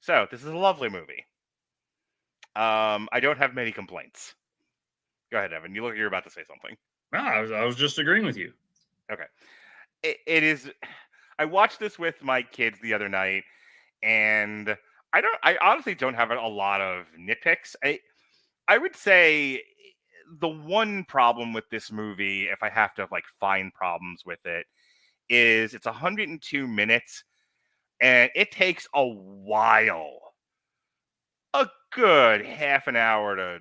So this is a lovely movie. I don't have many complaints. Go ahead, Evan. You look like you're about to say something. No, I was just agreeing with you. Okay. It is. I watched this with my kids the other night, and I honestly don't have a lot of nitpicks. I would say the one problem with this movie, if I have to like find problems with it, is it's 102 minutes, and it takes a while, a good half an hour to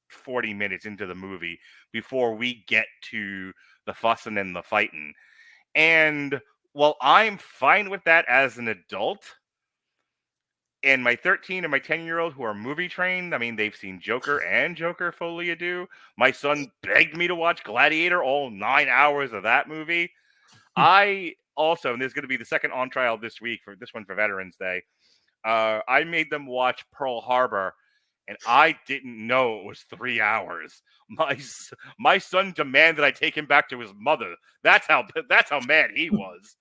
40 minutes into the movie before we get to the fussing and the fighting. And while I'm fine with that as an adult, and my 13 and my 10-year-old who are movie trained, I mean, they've seen Joker and Joker Folie à Deux. My son begged me to watch Gladiator, all 9 hours of that movie. I also, and there's going to be the second on trial this week for this one for Veterans Day. I made them watch Pearl Harbor, and I didn't know it was 3 hours. My son demanded I take him back to his mother. That's how mad he was.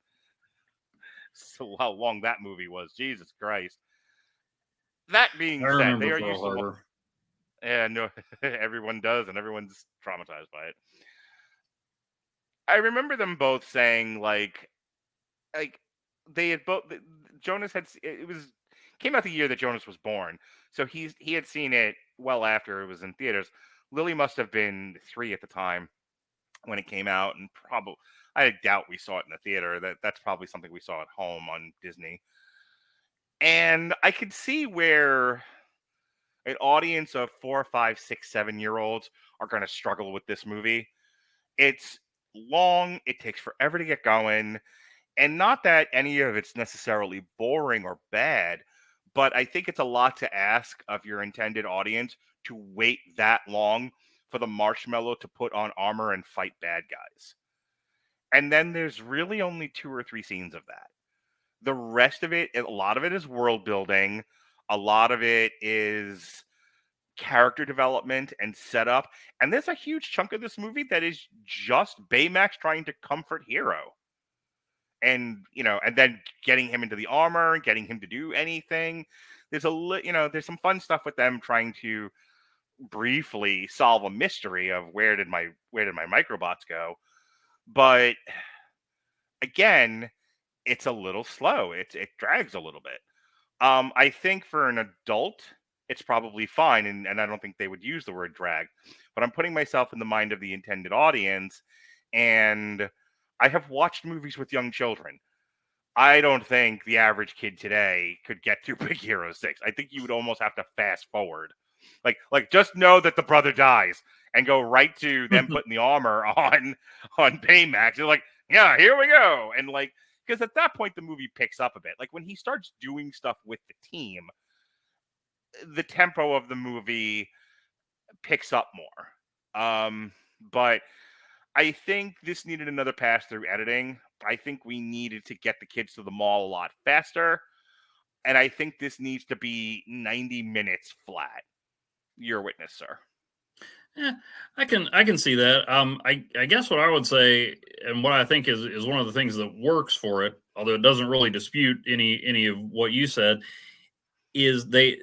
So how long that movie was, Jesus Christ. That being I said, remember they are Pearl used to. Harbor. Yeah, no, everyone does, and everyone's traumatized by it. I remember them both saying like they had both. Jonas had it was came out the year that Jonas was born, so he had seen it well after it was in theaters. Lily must have been 3 at the time when it came out, and probably I doubt we saw it in the theater. That's probably something we saw at home on Disney. And I could see where an audience of 4, 5, 6, 7 year olds are going to struggle with this movie. It's long, it takes forever to get going, and not that any of it's necessarily boring or bad, but I think it's a lot to ask of your intended audience to wait that long for the marshmallow to put on armor and fight bad guys. And then there's really only 2 or 3 scenes of that. The rest of it, a lot of it is world building, a lot of it is character development and setup. And there's a huge chunk of this movie that is just Baymax trying to comfort Hiro. And, and then getting him into the armor and getting him to do anything. There's there's some fun stuff with them trying to briefly solve a mystery of where did my microbots go. But again, it's a little slow. It drags a little bit. I think for an adult, it's probably fine, and I don't think they would use the word drag. But I'm putting myself in the mind of the intended audience, and I have watched movies with young children. I don't think the average kid today could get through Big Hero 6. I think you would almost have to fast forward. Like just know that the brother dies and go right to them putting the armor on Baymax. You're like, yeah, here we go. And like, because at that point the movie picks up a bit. Like when he starts doing stuff with the team, the tempo of the movie picks up more. But I think this needed another pass through editing. I think we needed to get the kids to the mall a lot faster. And I think this needs to be 90 minutes flat. Your witness, sir. Yeah, I can see that. I guess what I would say, and what I think is one of the things that works for it, although it doesn't really dispute any of what you said, is they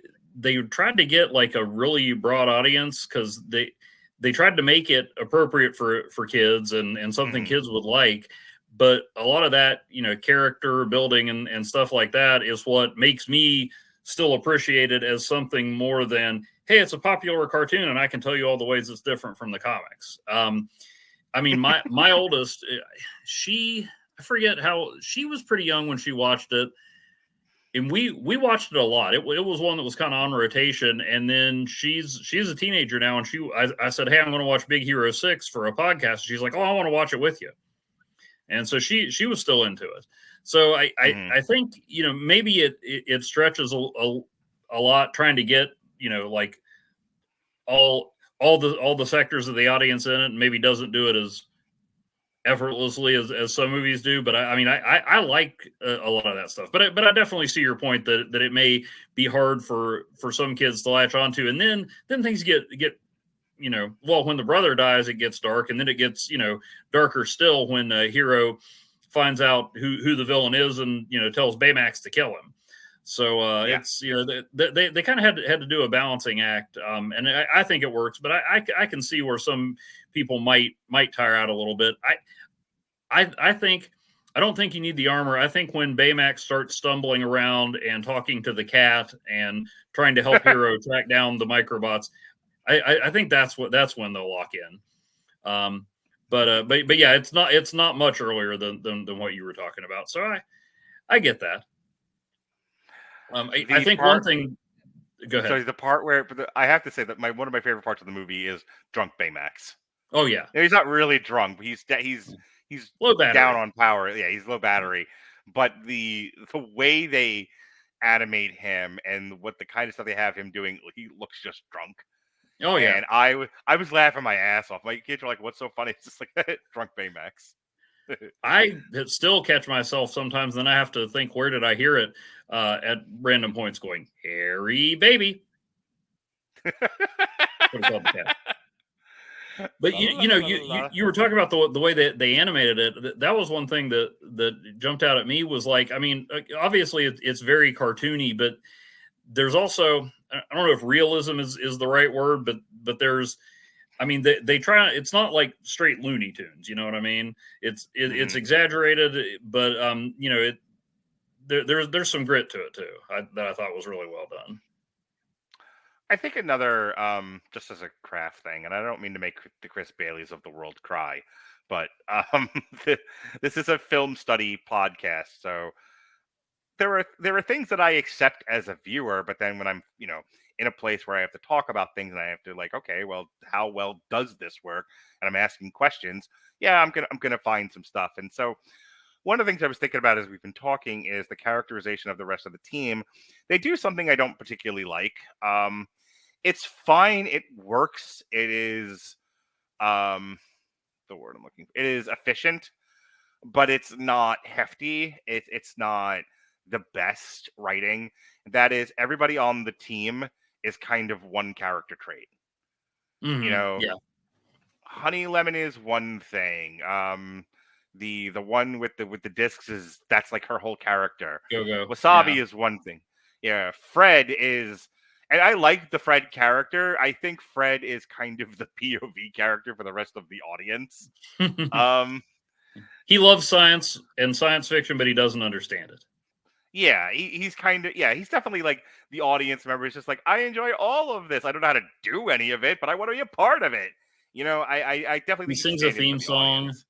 tried to get like a really broad audience because they tried to make it appropriate for kids and something kids would like. But a lot of that, character building and stuff like that is what makes me still appreciate it as something more than, hey, it's a popular cartoon and I can tell you all the ways it's different from the comics. I mean, my oldest, I forget how, she was pretty young when she watched it. And we watched it a lot. It was one that was kind of on rotation. And then she's a teenager now. And I said, hey, I'm going to watch Big Hero 6 for a podcast. She's like, oh, I want to watch it with you. And so she was still into it. So I think, maybe it stretches a lot trying to get, like all the sectors of the audience in it, and maybe doesn't do it as effortlessly as some movies do. But I like a lot of that stuff. But I definitely see your point that it may be hard for some kids to latch onto. And then things get when the brother dies, it gets dark, and then it gets darker still when Hiro finds out who the villain is and tells Baymax to kill him. So Yeah. it's they kind of had to do a balancing act, and I think it works. But I can see where some people might tire out a little bit. I think I don't think you need the armor. I think when Baymax starts stumbling around and talking to the cat and trying to help Hiro track down the microbots, I think that's when they'll lock in. But yeah, it's not much earlier than what you were talking about. So I get that. I The think one part, thing. Go ahead. so the part where, I have to say that one of my favorite parts of the movie is drunk Baymax. Oh yeah, He's not really drunk, but he's low down battery. on power. Yeah, he's low battery. But the way they animate him and what the kind of stuff they have him doing, he looks just drunk. Oh yeah. And I was laughing my ass off. My kids were like, "What's so funny?" It's just like drunk Baymax. I still catch myself sometimes, then I have to think, where did I hear it at random points going, Harry baby. What called the cat. But La, la, la, la, la, la. you were talking about the way that they animated it. That was one thing that jumped out at me was like, I mean, obviously it's very cartoony, but there's also, I don't know if realism is the right word, but there's, I mean, they try. It's not like straight Looney Tunes. You know what I mean? It's Mhm. exaggerated, but there's some grit to it too. That I thought was really well done. I think another, just as a craft thing, and I don't mean to make the Chris Baileys of the world cry, but this is a film study podcast, so there are things that I accept as a viewer, but then when I'm in a place where I have to talk about things and I have to like, okay, well, how well does this work? And I'm asking questions. Yeah, I'm gonna find some stuff. And so one of the things I was thinking about as we've been talking is the characterization of the rest of the team. They do something I don't particularly like. It's fine. It works. It is um, the word I'm looking for. It is efficient, but it's not hefty. It's not the best writing. That is, everybody on the team is kind of one character trait. You know, Yeah, Honey Lemon is one thing. The one with the discs is that's like her whole character. go. Yeah, Wasabi is one thing. Yeah, Fred is, and I like the Fred character. I think Fred is kind of the POV character for the rest of the audience. Um, he loves science and science fiction, but he doesn't understand it. Yeah, he's kind of, yeah, he's definitely like the audience member. Is just like, I enjoy all of this. I don't know how to do any of it, but I want to be a part of it. I definitely He think he's a sings a stand-in for theme the song. audience.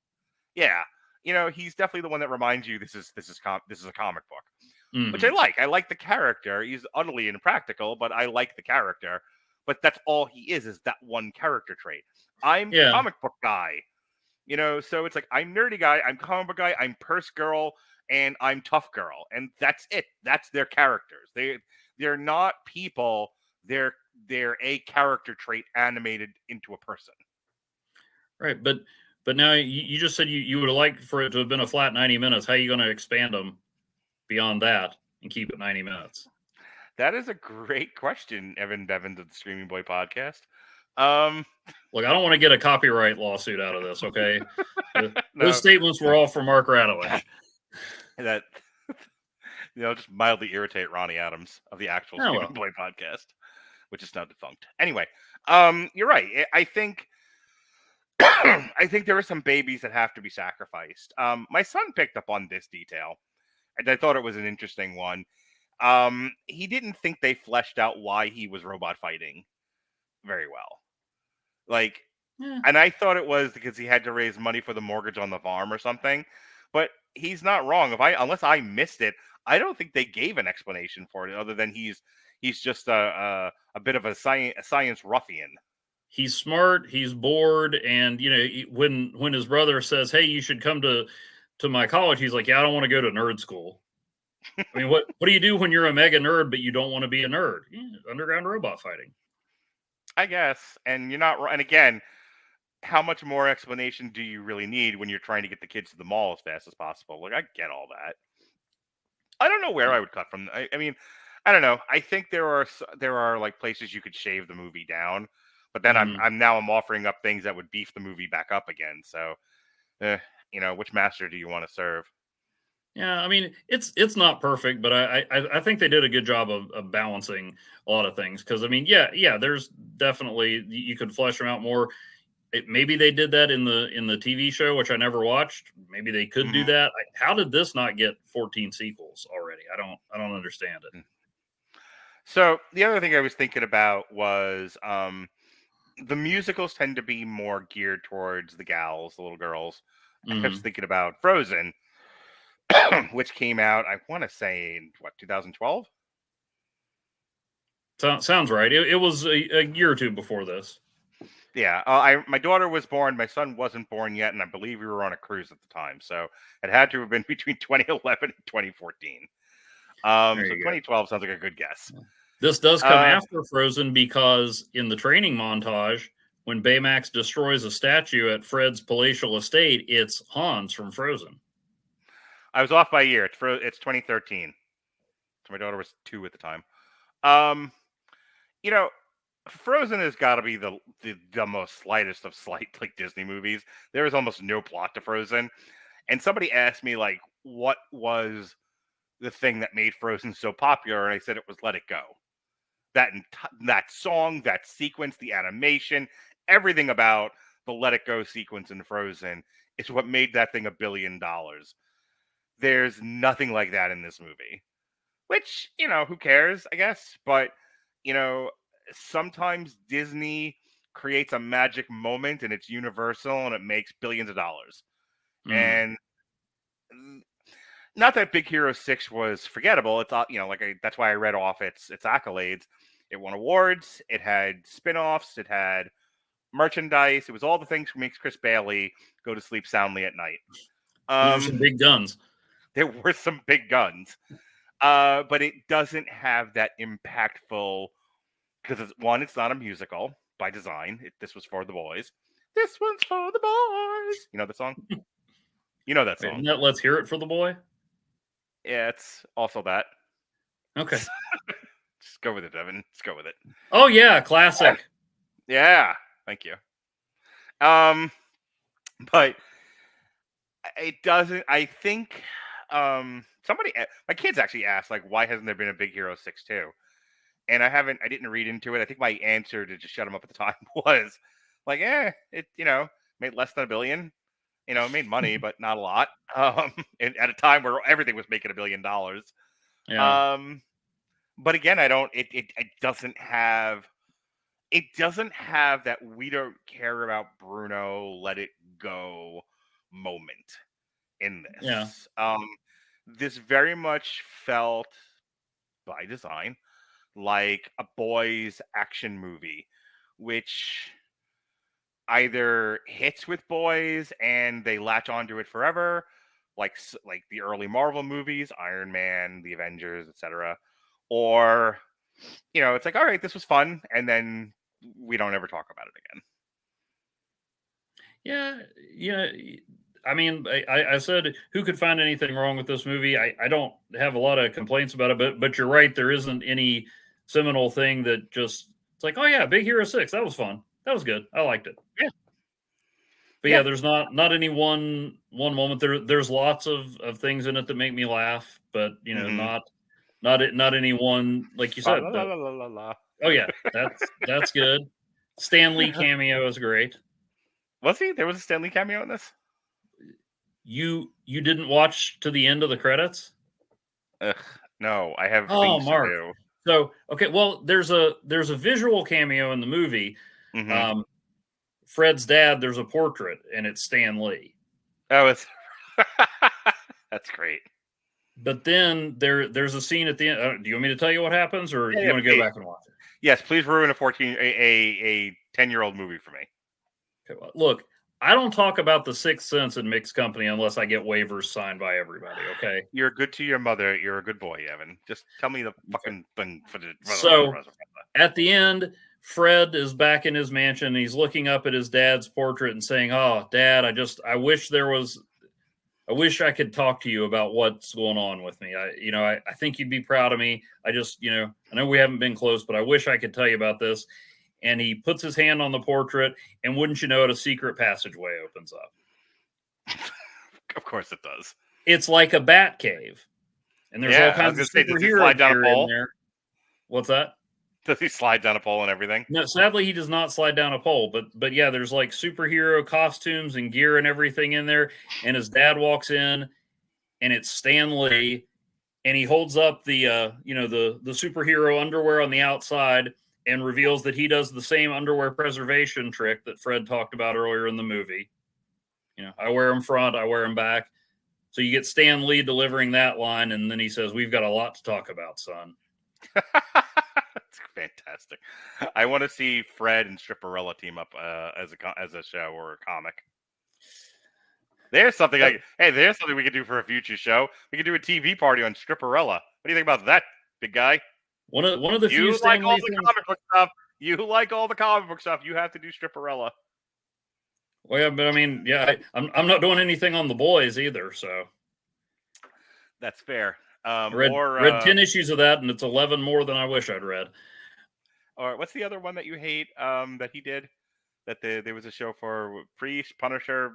Yeah, he's definitely the one that reminds you this is a comic book, which I Hmm. like. I like the character. He's utterly impractical, but I like the character. But that's all he is that one character trait. I'm Yeah, comic book guy. So it's like I'm nerdy guy, I'm comic book guy, I'm purse girl, and I'm tough girl, and that's it. That's their characters. They're not people. They're a character trait animated into a person. right. But now you just said you would have liked for it to have been a flat 90 minutes. How are you going to expand them beyond that and keep it 90 minutes? That is a great question, Evan Bevins of the Streaming Boy podcast. Um, Look, I don't want to get a copyright lawsuit out of this. Okay, those no, statements were all from Mark Radulich. that just mildly irritate Ronnie Adams of the actual Oh Streaming well, Boy podcast, which is now defunct. Anyway, you're right. I think I think there are some babies that have to be sacrificed. My son picked up on this detail, and I thought it was an interesting one. He didn't think they fleshed out why he was robot fighting very well. Like, yeah. and I thought it was because he had to raise money for the mortgage on the farm or something. But he's not wrong. Unless I missed it, I don't think they gave an explanation for it other than he's just a bit of a science ruffian. He's smart. He's bored, and when his brother says, "Hey, you should come to my college," he's like, "Yeah, I don't want to go to nerd school." I mean, what do you do when you're a mega nerd but you don't want to be a nerd? Yeah, underground robot fighting. I guess. And you're not. And again, how much more explanation do you really need when you're trying to get the kids to the mall as fast as possible? Like, I get all that. I don't know where I would cut from. I mean, I don't know. I think there are like places you could shave the movie down, but then Mm. I'm offering up things that would beef the movie back up again. So, which master do you want to serve? Yeah, I mean, it's not perfect, but I think they did a good job of balancing a lot of things. Because I mean, yeah, there's definitely you could flesh them out more. Maybe they did that in the TV show, which I never watched. Maybe they could do Mhm. that. How did this not get 14 sequels already? I don't understand it. So the other thing I was thinking about was the musicals tend to be more geared towards the gals, the little girls. I was Hmm. thinking about Frozen, which came out, I want to say, in what, 2012? Sounds right. It was a year or two before this. Yeah, my daughter was born, my son wasn't born yet, and I believe we were on a cruise at the time, so it had to have been between 2011 and 2014. There So you go. 2012 sounds like a good guess. This does come Uh, after Frozen because in the training montage, when Baymax destroys a statue at Fred's palatial estate, it's Hans from Frozen. I was off by a year. It's 2013. So my daughter was 2 at the time. Um, you know, Frozen has got to be the most slightest of slight like Disney movies. There is almost no plot to Frozen, and somebody asked me like, what was the thing that made Frozen so popular, and I said it was Let It Go. That song, that sequence, the animation, everything about the Let It Go sequence in Frozen is what made that thing $1 billion. There's nothing like that in this movie. Which, who cares, I guess. But, you know, sometimes Disney creates a magic moment and it's universal and it makes billions of dollars. Mm. And not that Big Hero 6 was forgettable. It's like that's why I read off its accolades. It won awards, it had spin-offs, it had merchandise, it was all the things that makes Chris Bailey go to sleep soundly at night. Those are some big guns. There were some big guns. But it doesn't have that impactful because it's not a musical by design. This was for the boys. This one's for the boys. You know the song? You know that Wait, song? isn't that Let's Hear It for the Boy? Yeah, it's also that. Okay. Just go with it, Evan. Just go with it. Oh yeah, classic. Yeah, thank you. Um, but it doesn't. I think my kids actually asked like, why hasn't there been a Big Hero 6 too? And I didn't read into it. I think my answer to just shut them up at the time was like, it made less than $1 billion. It made money, but not a lot. And at a time where everything was making $1 billion. Yeah. Um, but again, I don't. It doesn't have that we don't care about Bruno. Let it go moment in Yeah. this. This very much felt by design like a boys action movie, which either hits with boys and they latch onto it forever, like the early Marvel movies, Iron Man, the Avengers, etc., or it's like, all right, this was fun, and then we don't ever talk about it again. Yeah. Yeah. I mean, I said who could find anything wrong with this movie? I don't have a lot of complaints about it, but you're right. There isn't any seminal thing that just it's like, oh yeah, Big Hero 6. That was fun. That was good. I liked it. Yeah, But yeah. yeah, there's not any one moment. There's lots of things in it that make me laugh, but Mm-hmm. not any one like you La said. la la la la la la. Oh yeah, that's good. Stan Lee cameo is great. Was he? There was a Stanley cameo in this. You didn't watch to the end of the credits? Ugh, no, I have Oh, things to Mark. do. So okay, well, there's a visual cameo in the movie. Mm-hmm. Um, Fred's dad. There's a portrait, and it's Stan Lee. Oh, it's that's great. But then there's a scene at the end. Do you want me to tell you what happens, or Yeah, do you yeah, want to go please. back and watch it? Yes, please ruin a 10-year-old movie for me. Okay, well, look, I don't talk about the Sixth Sense in mixed company unless I get waivers signed by everybody. Okay. You're good to your mother. You're a good boy, Evan. Just tell me the Okay. fucking thing for the. So at the end, Fred is back in his mansion. And he's looking up at his dad's portrait and saying, "Oh, Dad, I wish I could talk to you about what's going on with me. I think you'd be proud of me. I know we haven't been close, but I wish I could tell you about this." And he puts his hand on the portrait, and wouldn't you know it, a secret passageway opens up. Of course it does. it's like a bat cave, and there's all Yeah, I was kinds of gonna say, does he superhero slide down a gear in pole? there. What's that? Does he slide down a pole and everything? No, sadly, he does not slide down a pole. But yeah, there's like superhero costumes and gear and everything in there. And his dad walks in, and it's Stan Lee, and he holds up the the superhero underwear on the outside and reveals that he does the same underwear preservation trick that Fred talked about earlier in the movie. I wear them front, I wear them back. So you get Stan Lee delivering that line, and then he says, "We've got a lot to talk about, son." That's fantastic. I want to see Fred and Stripperella team up as a show or a comic. There's something there's something we could do for a future show. We could do a TV party on Stripperella. What do you think about that, big guy? One of the few You like Stan all Lee the things. comic book stuff. You like all the comic book stuff. You have to do Stripperella. Well, yeah, but I mean, yeah, I'm not doing anything on the boys either. So That's fair. read 10 issues of that, and it's 11 more than I wish I'd read. Or what's the other one that you hate that he did? That there was a show for Priest, Punisher,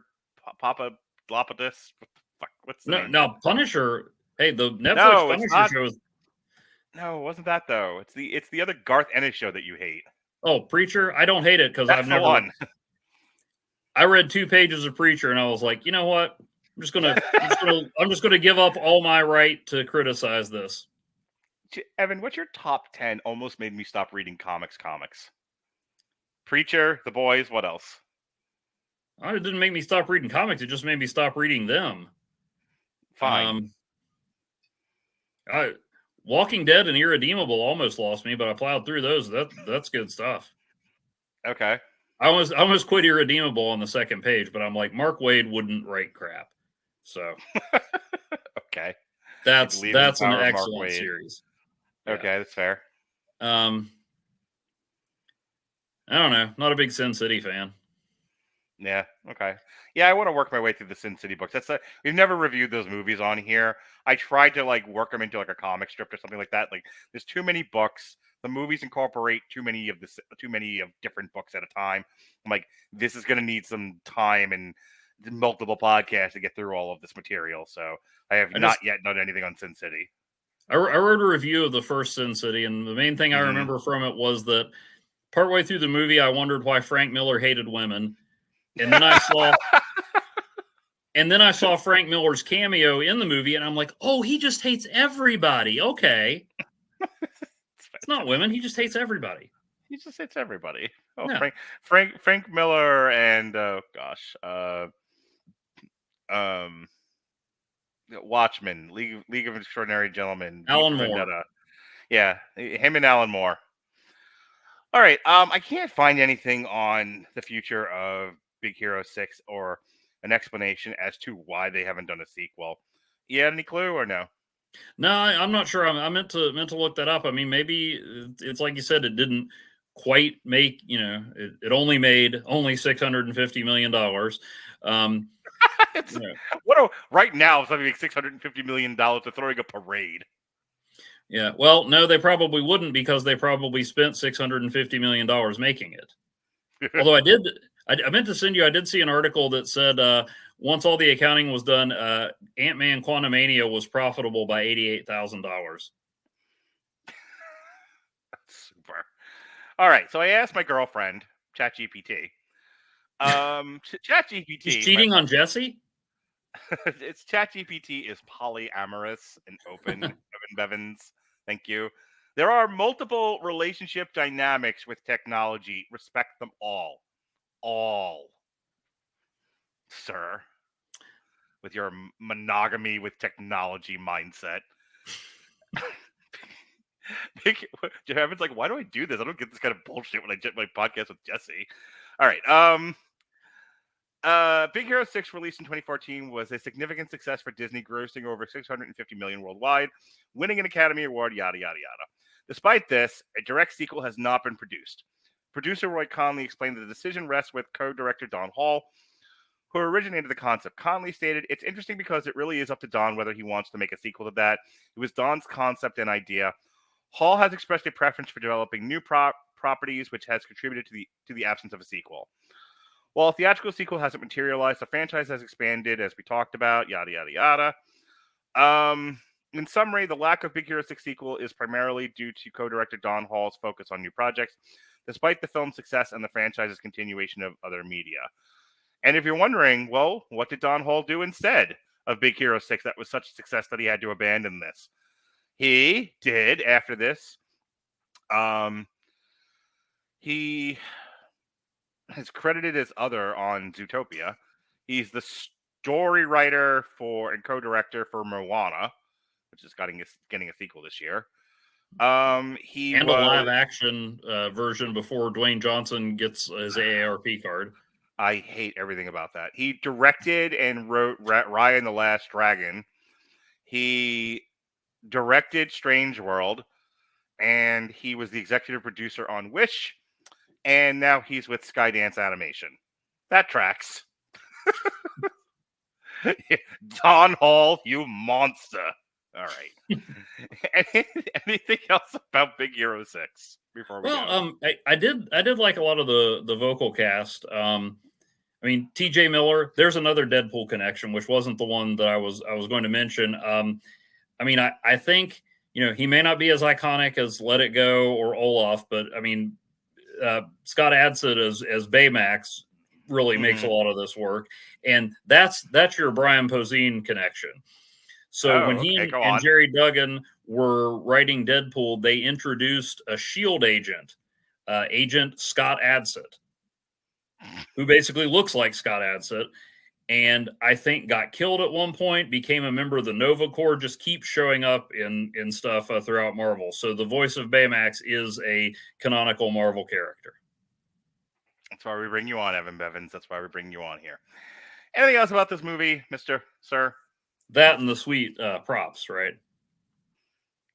Papa Glopodus. What's the name? No, Punisher. Hey, the Netflix No, it's Punisher not. show is. No, it wasn't that though. It's the other Garth Ennis show that you hate. Oh, Preacher. I don't hate it because That's I've the never. one. I read 2 pages of Preacher, and I was like, you know what? I'm just gonna give up all my right to criticize this. Evan, what's your top 10? Almost made me stop reading comics. Preacher, The Boys. What else? It didn't make me stop reading comics. It just made me stop reading them. Fine. Walking Dead and Irredeemable almost lost me, but I plowed through those. That's good stuff. Okay. I almost quit Irredeemable on the second page, but I'm like, Mark Waid wouldn't write crap. So okay. that's an excellent series. Okay, Yeah. that's fair. I don't know. Not a big Sin City fan. Yeah. Okay. Yeah, I want to work my way through the Sin City books. We've never reviewed those movies on here. I tried to work them into a comic strip or something like that. There's too many books. The movies incorporate too many of different books at a time. I'm like, this is going to need some time and multiple podcasts to get through all of this material. So I have not yet done anything on Sin City. I wrote a review of the first Sin City, and the main thing I remember from it was that partway through the movie, I wondered why Frank Miller hated women. And then I saw Frank Miller's cameo in the movie, and I'm like, oh, he just hates everybody. Okay. It's not women. He just hates everybody. He just hates everybody. Oh, yeah. Frank Miller and Watchmen, League of Extraordinary Gentlemen, Alan Moore. Yeah, him and Alan Moore. All right. I can't find anything on the future of Big Hero 6 or an explanation as to why they haven't done a sequel. You had any clue or no? No, I'm not sure. I meant to look that up. I mean, maybe it's like you said, it didn't quite make, it only made $650 million. Right now, something like $650 million to throwing a parade. Yeah, well, no, they probably wouldn't, because they probably spent $650 million making it. Although I meant to send you, I did see an article that said once all the accounting was done, Ant-Man Quantumania was profitable by $88,000. Super. All right, so I asked my girlfriend, ChatGPT. ChatGPT. He's cheating on Jesse? It's ChatGPT is polyamorous and open. Evan Bevins, thank you. There are multiple relationship dynamics with technology. Respect them all. All. Sir. With your monogamy with technology mindset. Evan's like, why do I do this? I don't get this kind of bullshit when I get my podcast with Jesse. All right. Big Hero 6, released in 2014, was a significant success for Disney, grossing over $650 million worldwide, winning an Academy Award, yada, yada, yada. Despite this, a direct sequel has not been produced. Producer Roy Conley explained that the decision rests with co-director Don Hall, who originated the concept. Conley stated, "It's interesting because it really is up to Don whether he wants to make a sequel to that. It was Don's concept and idea. Hall has expressed a preference for developing new properties, which has contributed to the absence of a sequel. While a theatrical sequel hasn't materialized, the franchise has expanded, as we talked about, yada, yada, yada. In summary, the lack of Big Hero 6 sequel is primarily due to co-director Don Hall's focus on new projects, despite the film's success and the franchise's continuation of other media. And if you're wondering, well, what did Don Hall do instead of Big Hero 6 that was such a success that he had to abandon this? He did, after this, he is credited as other on Zootopia. He's the story writer for and co-director for Moana, which is getting a sequel this year. He And a live was. action version before Dwayne Johnson gets his AARP card. I hate everything about that. He directed and wrote Raya and the Last Dragon. He directed Strange World, and he was the executive producer on Wish, and now he's with Skydance Animation. That tracks. Don Hall, you monster. All right. Anything else about Big Hero 6 before we go? I did like a lot of the vocal cast. I mean, T.J. Miller. There's another Deadpool connection, which wasn't the one that I was going to mention. I mean, I think he may not be as iconic as Let It Go or Olaf, but I mean, Scott Adsit as Baymax really makes a lot of this work, and that's your Brian Posehn connection. So when he and Jerry Duggan were writing Deadpool, they introduced a S.H.I.E.L.D. agent, Agent Scott Adsit, who basically looks like Scott Adsit, and I think got killed at one point, became a member of the Nova Corps, just keeps showing up in stuff throughout Marvel. So the voice of Baymax is a canonical Marvel character. That's why we bring you on, Evan Bevins. That's why we bring you on here. Anything else about this movie, Mr. Sir? That and the sweet props, right?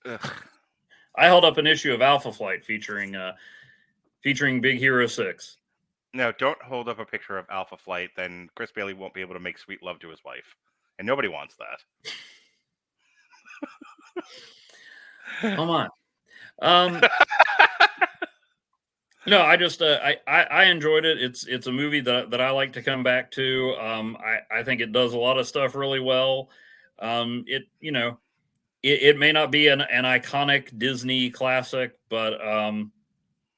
Ugh. I held up an issue of Alpha Flight featuring Big Hero 6. No, don't hold up a picture of Alpha Flight. Then Chris Bailey won't be able to make sweet love to his wife, and nobody wants that. Come on. No, I just I enjoyed it. It's a movie that I like to come back to. I think it does a lot of stuff really well. It may not be an iconic Disney classic, but I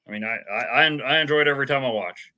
mean I enjoy it every time I watch.